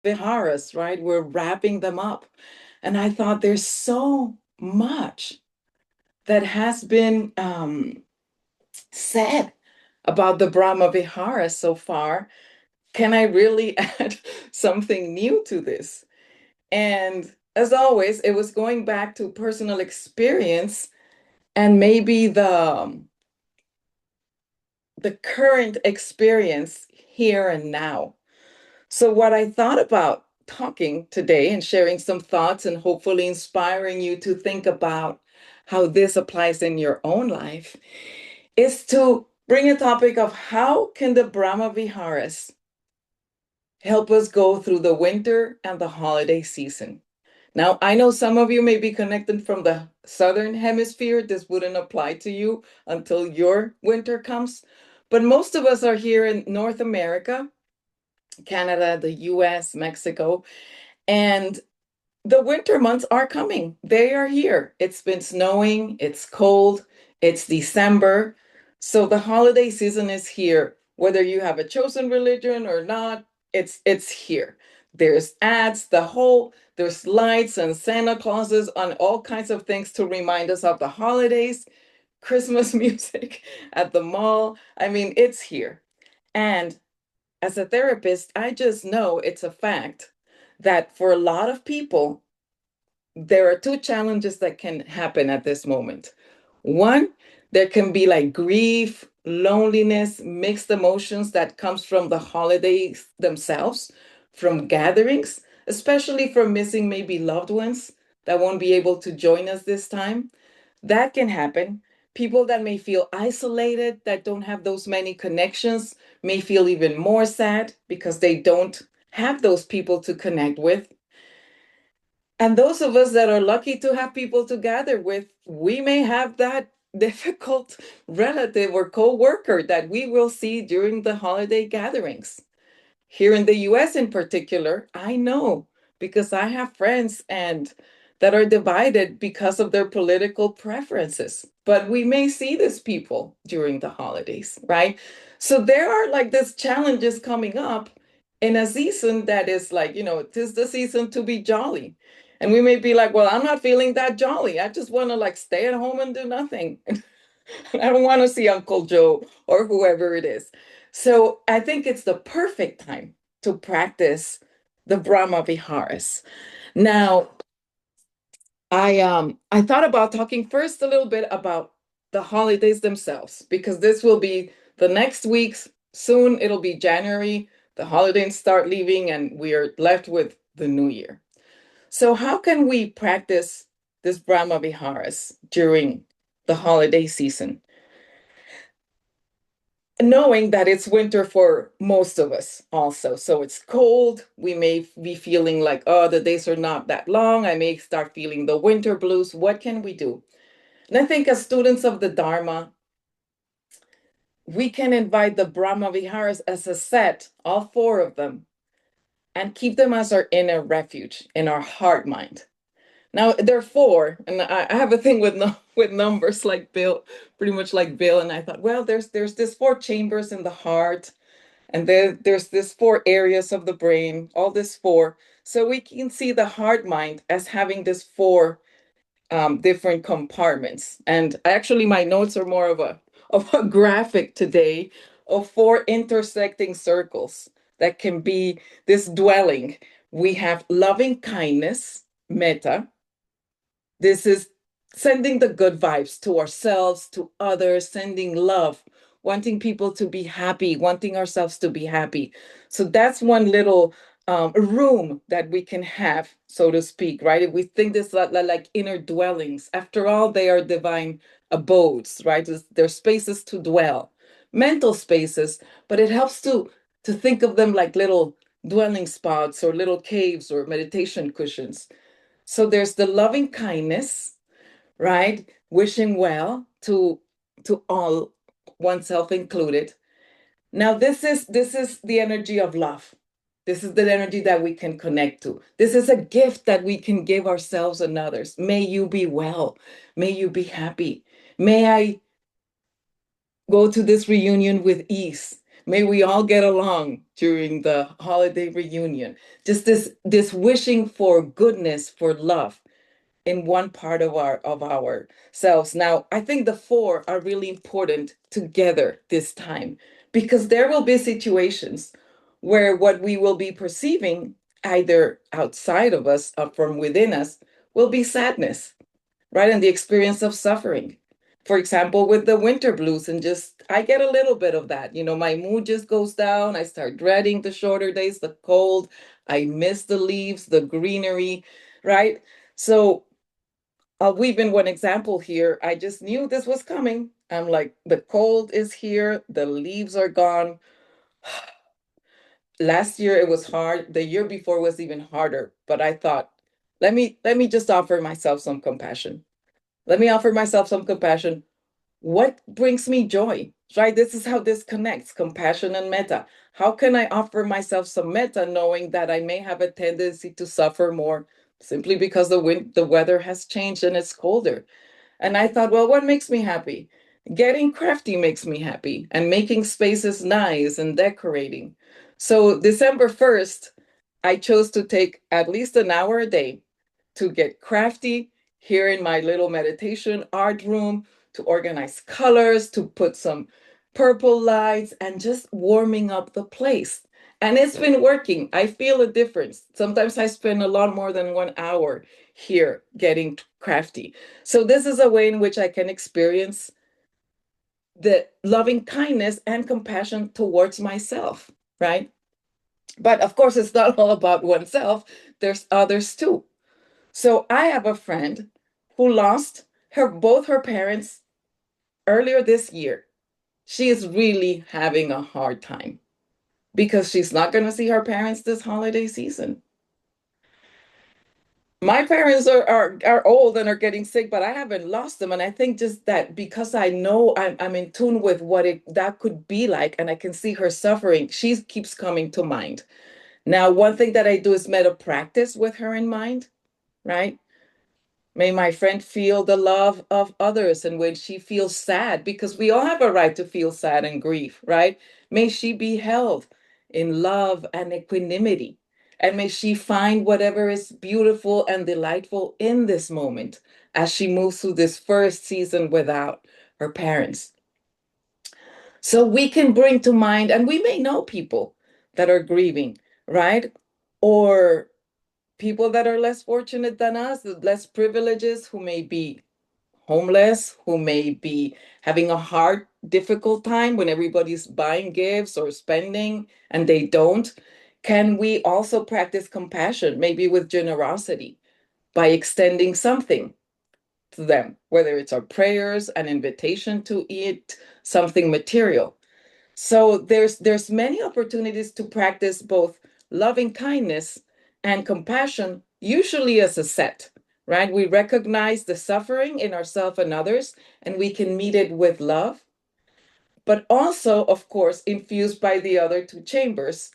Viharas, right? We're wrapping them up. And I thought there's so much that has been said about the Brahma Viharas so far. Can I really add something new to this? And as always, it was going back to personal experience and maybe the current experience here and now. So, what I thought about talking today and sharing some thoughts and hopefully inspiring you to think about how this applies in your own life is to bring a topic of how can the Brahma Viharas help us go through the winter and the holiday season. Now, I know some of you may be connected from the southern hemisphere. This wouldn't apply to you until your winter comes. But most of us are here in North America, Canada, the US, Mexico, and the winter months are coming. They are here. It's been snowing, it's cold, it's December. So the holiday season is here. Whether you have a chosen religion or not, it's here. There's ads, there's lights and Santa Clauses on all kinds of things to remind us of the holidays, Christmas music at the mall. I mean, it's here. And as a therapist, I just know it's a fact that for a lot of people, there are two challenges that can happen at this moment. One, there can be like grief, loneliness, mixed emotions that comes from the holidays themselves, from gatherings, especially from missing maybe loved ones that won't be able to join us this time. That can happen. People that may feel isolated, that don't have those many connections, may feel even more sad because they don't have those people to connect with. And those of us that are lucky to have people to gather with, we may have that difficult relative or co-worker that we will see during the holiday gatherings. Here in the US in particular, I know because I have friends and that are divided because of their political preferences. But we may see these people during the holidays, right? So there are like these challenges coming up in a season that is like, it is the season to be jolly. And we may be like, well, I'm not feeling that jolly. I just want to like stay at home and do nothing. I don't want to see Uncle Joe or whoever it is. So I think it's the perfect time to practice the Brahma Viharas. Now, I thought about talking first a little bit about the holidays themselves because this will be the next week's soon it'll be January, the holidays start leaving and we are left with the new year. So how can we practice this Brahma Viharas during the holiday season? Knowing that it's winter for most of us also. So it's cold. We may be feeling like, oh, the days are not that long. I may start feeling the winter blues. What can we do? And I think as students of the Dharma, we can invite the Brahma Viharas as a set, all four of them, and keep them as our inner refuge in our heart mind. Now there are four, and I have a thing with with numbers like Bill, pretty much like Bill. And I thought, well, there's this four chambers in the heart, and there's this four areas of the brain, all this four. So we can see the heart mind as having this four different compartments. And actually, my notes are more of a graphic today of four intersecting circles that can be this dwelling. We have loving kindness, metta. This is sending the good vibes to ourselves, to others, sending love, wanting people to be happy, wanting ourselves to be happy. So that's one little room that we can have, so to speak, right? If we think this like inner dwellings, after all, they are divine abodes, right? They're spaces to dwell, mental spaces, but it helps to think of them like little dwelling spots or little caves or meditation cushions. So there's the loving kindness, right? Wishing well to all, oneself included. Now this is the energy of love. This is the energy that we can connect to. This is a gift that we can give ourselves and others. May you be well. May you be happy. May I go to this reunion with ease. May we all get along during the holiday reunion. Just this wishing for goodness, for love in one part of our selves. Now, I think the four are really important together this time because there will be situations where what we will be perceiving either outside of us or from within us will be sadness, right? And the experience of suffering. For example, with the winter blues, and just I get a little bit of that. My mood just goes down. I start dreading the shorter days, the cold. I miss the leaves, the greenery, right? So I'll weave in one example here. I just knew this was coming. I'm like, the cold is here, the leaves are gone. Last year it was hard. The year before was even harder. But I thought, let me just offer myself some compassion. Let me offer myself some compassion. What brings me joy? Right? This is how this connects compassion and metta. How can I offer myself some metta knowing that I may have a tendency to suffer more simply because the weather has changed and it's colder? And I thought, well, what makes me happy? Getting crafty makes me happy, and making spaces nice and decorating. So December 1st, I chose to take at least an hour a day to get crafty here in my little meditation art room, to organize colors, to put some purple lights, and just warming up the place. And it's been working. I feel a difference. Sometimes I spend a lot more than 1 hour here getting crafty. So, this is a way in which I can experience the loving kindness and compassion towards myself, right? But of course, it's not all about oneself, there's others too. So I have a friend who lost both her parents earlier this year. She is really having a hard time because she's not going to see her parents this holiday season. My parents are old and are getting sick, but I haven't lost them. And I think just that because I know I'm in tune with what that could be like, and I can see her suffering, she keeps coming to mind. Now, one thing that I do is meta practice with her in mind, right? May my friend feel the love of others. And when she feels sad, because we all have a right to feel sad and grief, right? May she be held in love and equanimity. And may she find whatever is beautiful and delightful in this moment as she moves through this first season without her parents. So we can bring to mind, and we may know people that are grieving, right? Or people that are less fortunate than us, less privileges, who may be homeless, who may be having a hard, difficult time when everybody's buying gifts or spending and they don't. Can we also practice compassion, maybe with generosity, by extending something to them, whether it's our prayers, an invitation to eat, something material? So there's many opportunities to practice both loving kindness and compassion, usually as a set, right? We recognize the suffering in ourselves and others, and we can meet it with love, but also, of course, infused by the other two chambers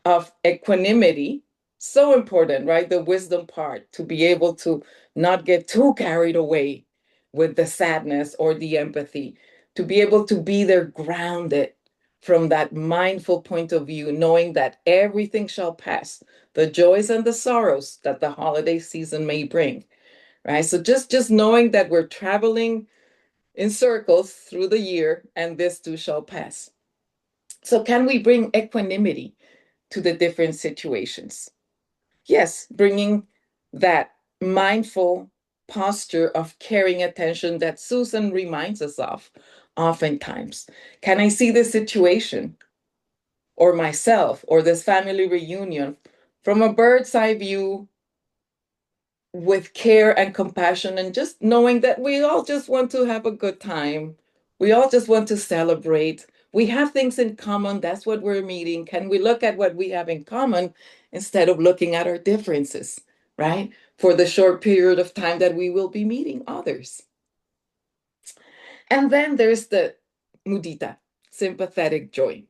of equanimity. So important, right? The wisdom part, to be able to not get too carried away with the sadness or the empathy, to be able to be there grounded from that mindful point of view, knowing that everything shall pass, the joys and the sorrows that the holiday season may bring, right? So just knowing that we're traveling in circles through the year and this too shall pass. So can we bring equanimity to the different situations? Yes, bringing that mindful posture of caring attention that Susan reminds us of oftentimes. Can I see this situation or myself or this family reunion from a bird's eye view with care and compassion, and just knowing that we all just want to have a good time. We all just want to celebrate. We have things in common. That's what we're meeting. Can we look at what we have in common instead of looking at our differences, right? For the short period of time that we will be meeting others. And then there's the mudita, sympathetic joy.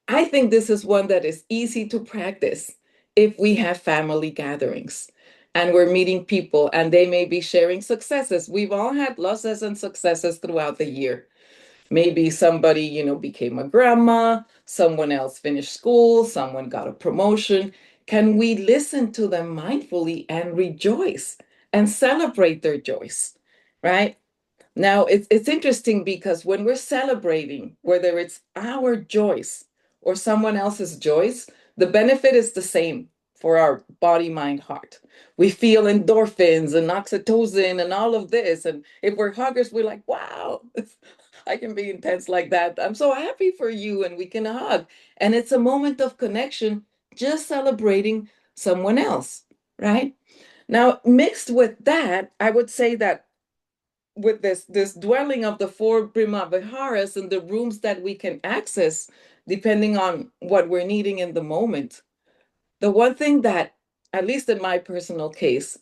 I think this is one that is easy to practice if we have family gatherings and we're meeting people and they may be sharing successes. We've all had losses and successes throughout the year. Maybe somebody, became a grandma, someone else finished school, someone got a promotion. Can we listen to them mindfully and rejoice and celebrate their joys, right? Now, it's interesting because when we're celebrating, whether it's our joys or someone else's joys, the benefit is the same for our body, mind, heart. We feel endorphins and oxytocin and all of this. And if we're huggers, we're like, wow, I can be intense like that. I'm so happy for you. And we can hug. And it's a moment of connection, just celebrating someone else, right? Now, mixed with that, I would say that with this dwelling of the four Brahma Viharas and the rooms that we can access depending on what we're needing in the moment. The one thing that, at least in my personal case,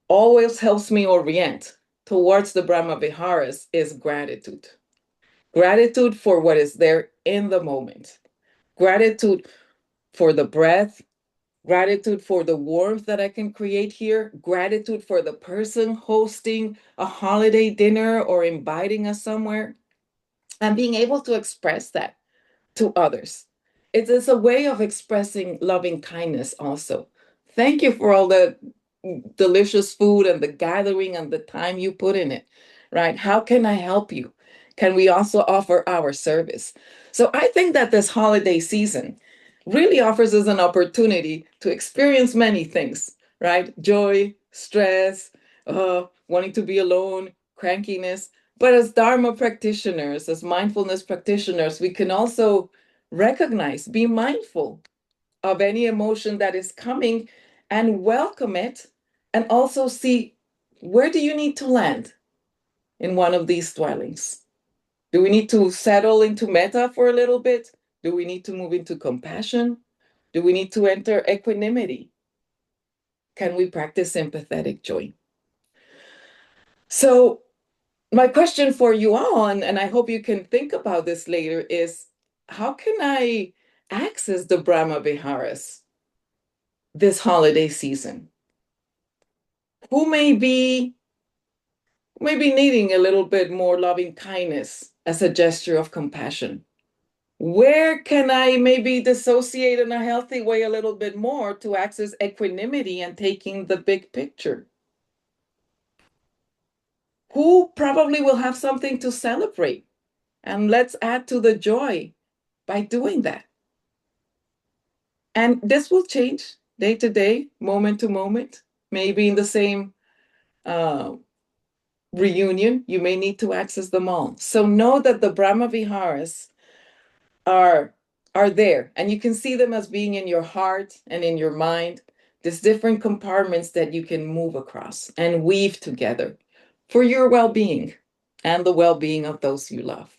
always helps me orient towards the Brahma Viharas is gratitude. Gratitude for what is there in the moment. Gratitude for the breath, gratitude for the warmth that I can create here, gratitude for the person hosting a holiday dinner or inviting us somewhere, and being able to express that to others. It's a way of expressing loving kindness also. Thank you for all the delicious food and the gathering and the time you put in it, right? How can I help you? Can we also offer our service? So I think that this holiday season really offers us an opportunity to experience many things, right? Joy, stress, wanting to be alone, crankiness. But as Dharma practitioners, as mindfulness practitioners, we can also recognize, be mindful of any emotion that is coming and welcome it, and also see, where do you need to land in one of these dwellings? Do we need to settle into metta for a little bit? Do we need to move into compassion? Do we need to enter equanimity? Can we practice empathetic joy? So, my question for you all, and I hope you can think about this later, is how can I access the Brahma Viharas this holiday season? Who may be needing a little bit more loving kindness as a gesture of compassion? Where can I maybe dissociate in a healthy way a little bit more to access equanimity and taking the big picture? Who probably will have something to celebrate? And let's add to the joy by doing that. And this will change day to day, moment to moment. Maybe in the same uh, reunion, you may need to access them all. So know that the Brahma Viharas are are there, and you can see them as being in your heart and in your mind. There's different compartments that you can move across and weave together for your well-being and the well-being of those you love.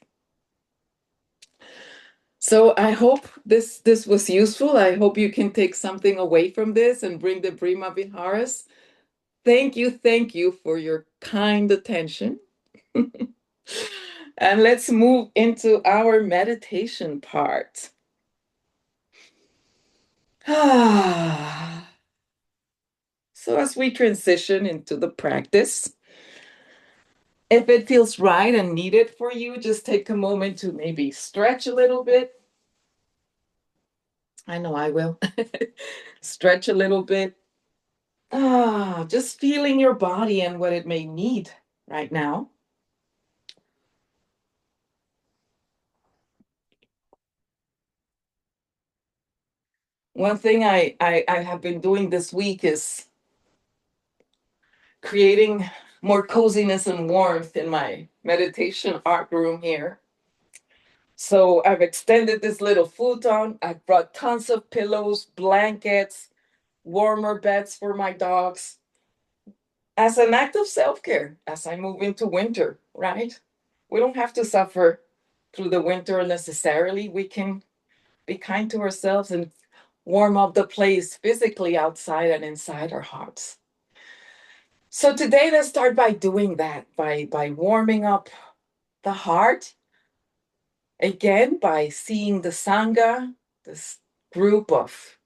So I hope this was useful. I hope you can take something away from this and bring the Brahma Viharas. Thank you for your kind attention. And let's move into our meditation part. So as we transition into the practice, if it feels right and needed for you, just take a moment to maybe stretch a little bit. I know I will. Stretch a little bit. Just feeling your body and what it may need right now. One thing I have been doing this week is creating more coziness and warmth in my meditation art room here. So I've extended this little futon. I've brought tons of pillows, blankets, warmer beds for my dogs as an act of self-care as I move into winter, right? We don't have to suffer through the winter necessarily. We can be kind to ourselves and warm up the place physically outside and inside our hearts. So today, let's start by doing that, by warming up the heart, again, by seeing the Sangha, this group of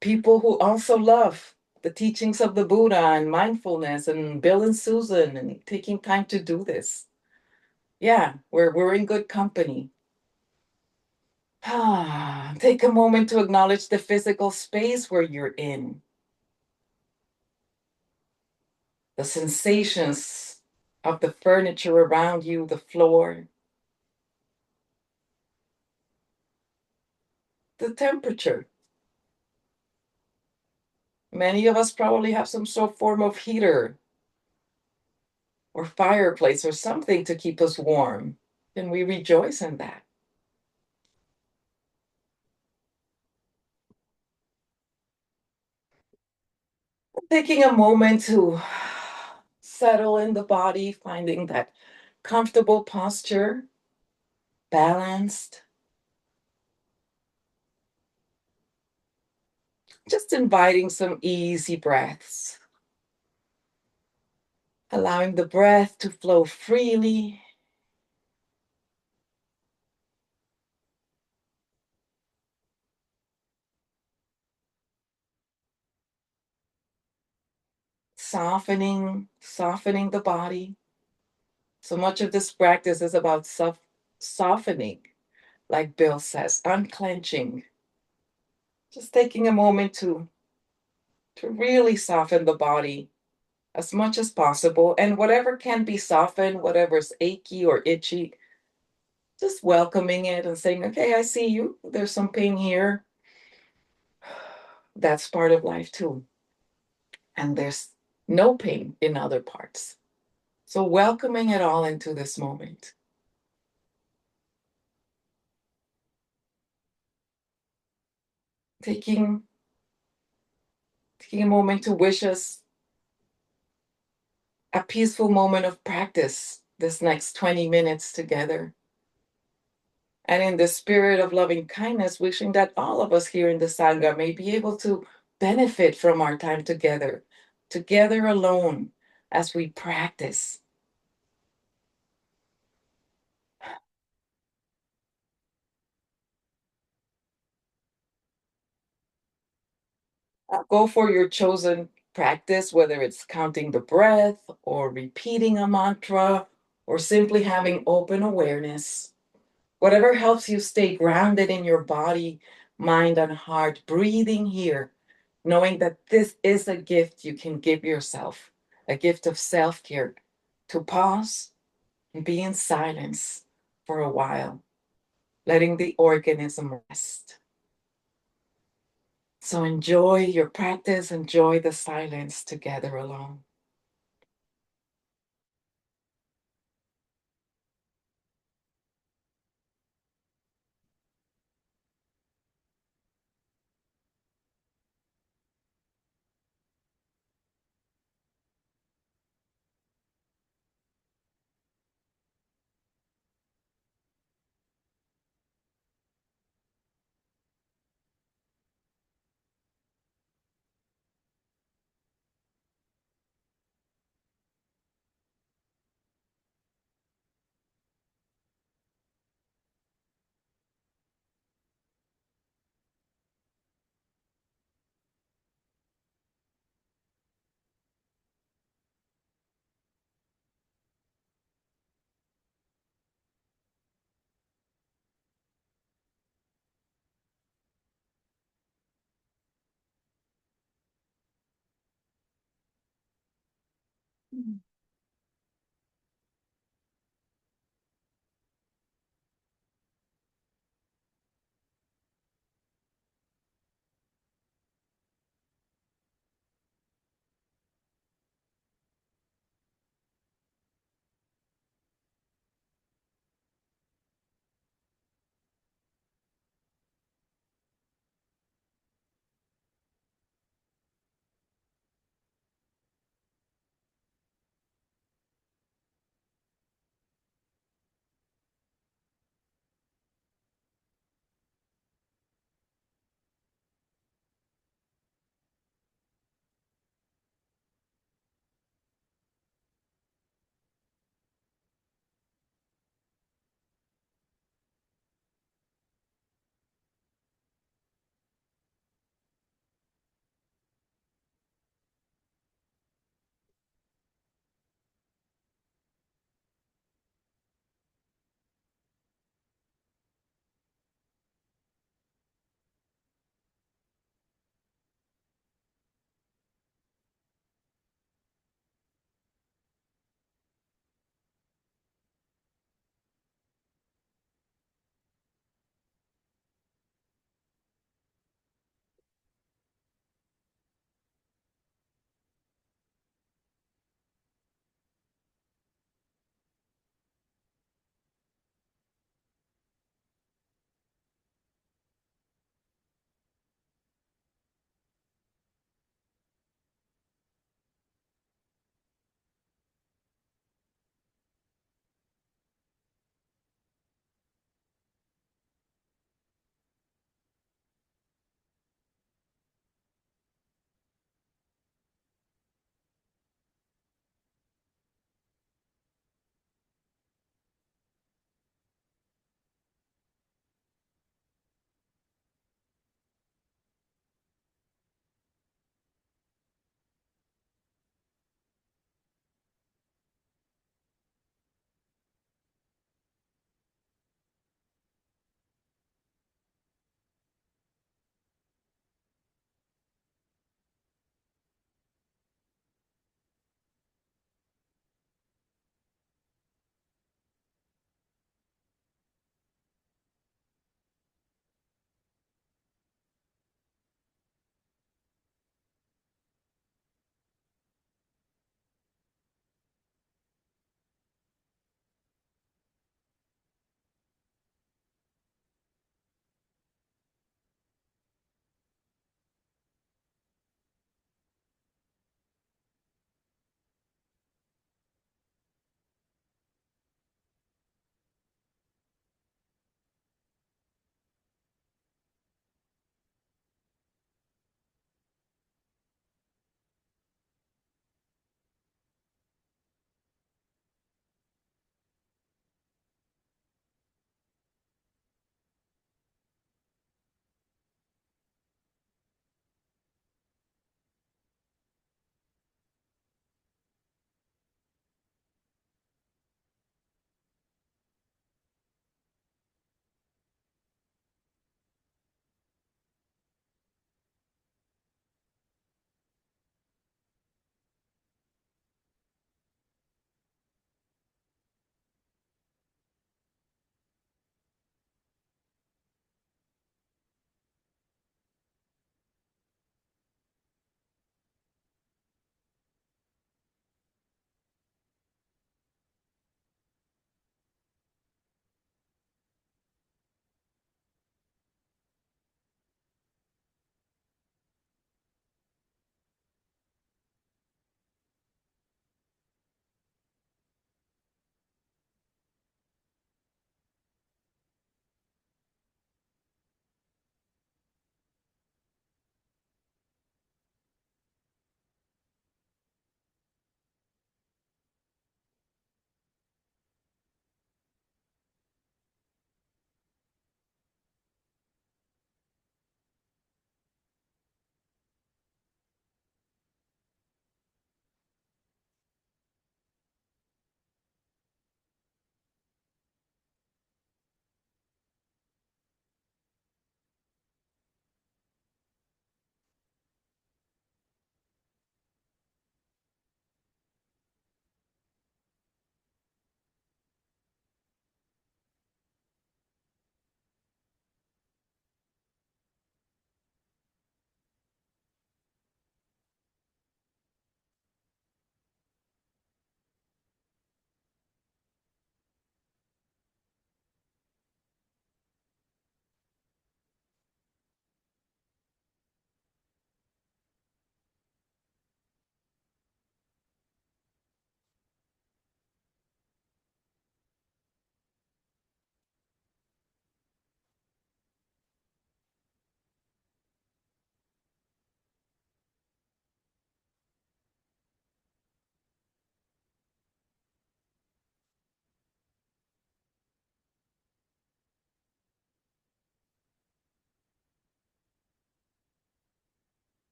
people who also love the teachings of the Buddha and mindfulness, and Bill and Susan, and taking time to do this. Yeah, we're in good company. Take a moment to acknowledge the physical space where you're in, the sensations of the furniture around you, the floor, the temperature. Many of us probably have some sort of form of heater or fireplace or something to keep us warm. And we rejoice in that. Taking a moment to settle in the body, finding that comfortable posture, balanced, just inviting some easy breaths, allowing the breath to flow freely, softening the body. So much of this practice is about softening, like Bill says, unclenching, just taking a moment to really soften the body as much as possible. And whatever can be softened, whatever's achy or itchy, just welcoming it and saying, okay, I see you. There's some pain here. That's part of life too. And there's no pain in other parts. So welcoming it all into this moment. Taking taking a moment to wish us a peaceful moment of practice this next 20 minutes together. And in the spirit of loving kindness, wishing that all of us here in the Sangha may be able to benefit from our time together, together alone as we practice. Go for your chosen practice, whether it's counting the breath or repeating a mantra or simply having open awareness. Whatever helps you stay grounded in your body, mind, and heart, breathing here, knowing that this is a gift you can give yourself, a gift of self care, to pause and be in silence for a while, letting the organism rest. So enjoy your practice, enjoy the silence together alone.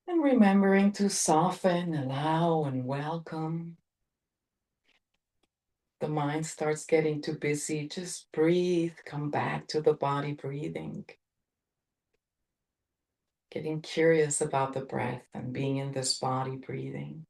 And remembering to soften, allow, and welcome. The mind starts getting too busy. Just breathe, come back to the body breathing. Getting curious about the breath and being in this body breathing.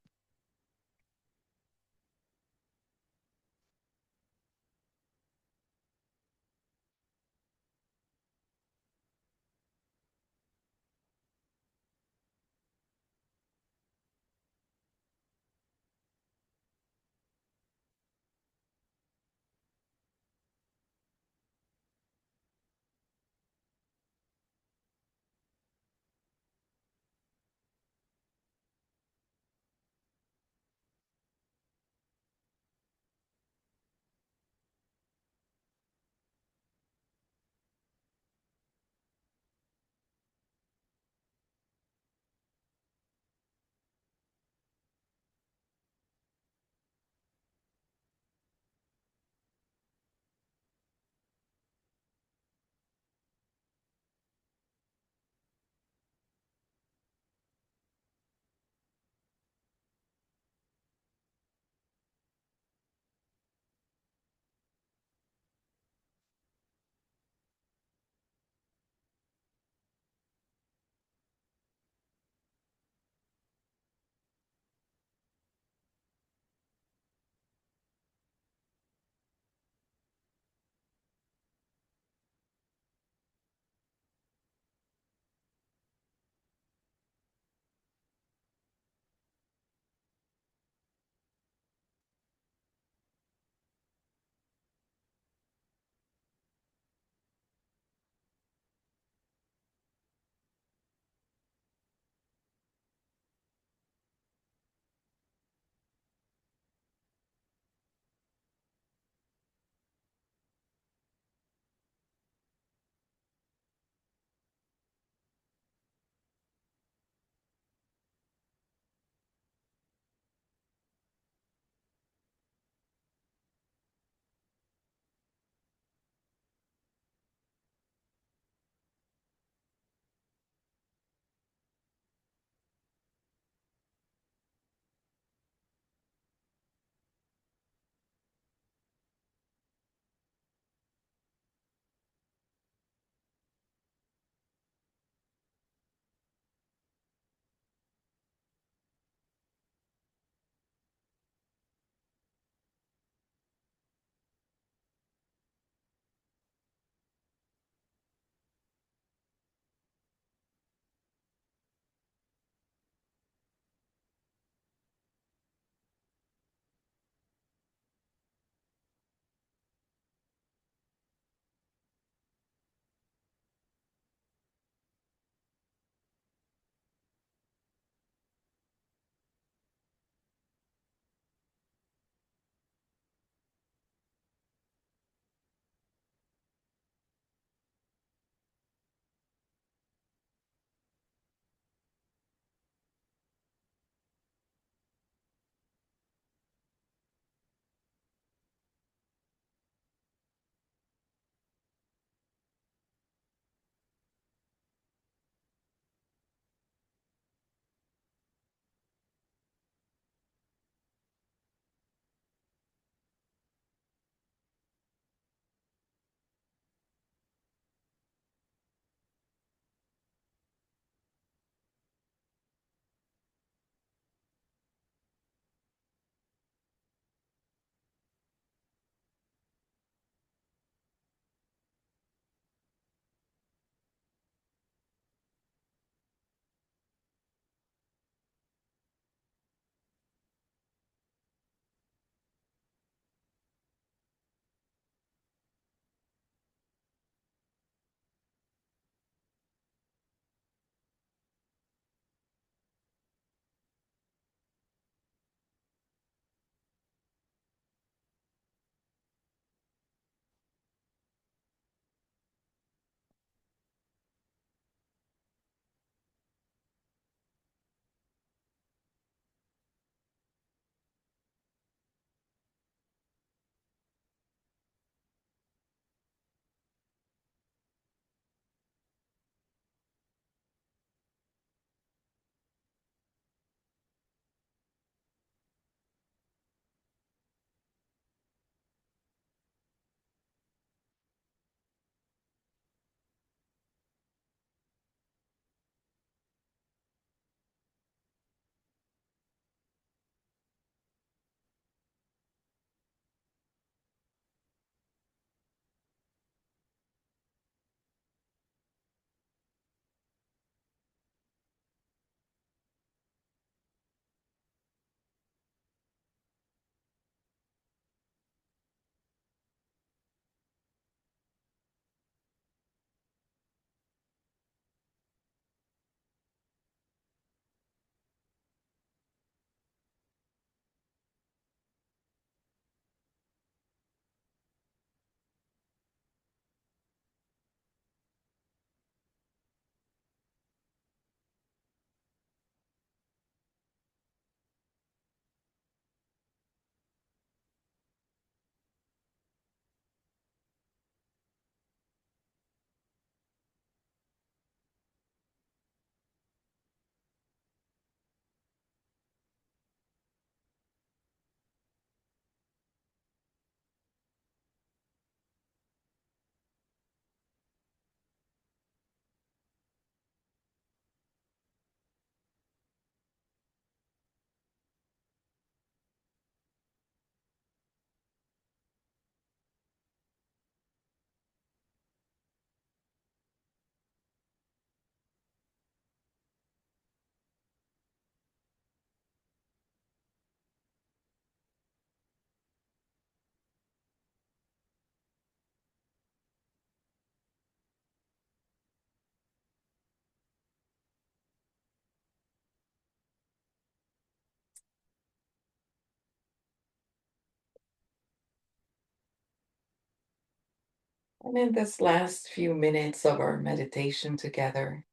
And in this last few minutes of our meditation together,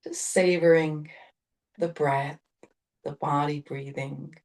just savoring the breath, the body breathing,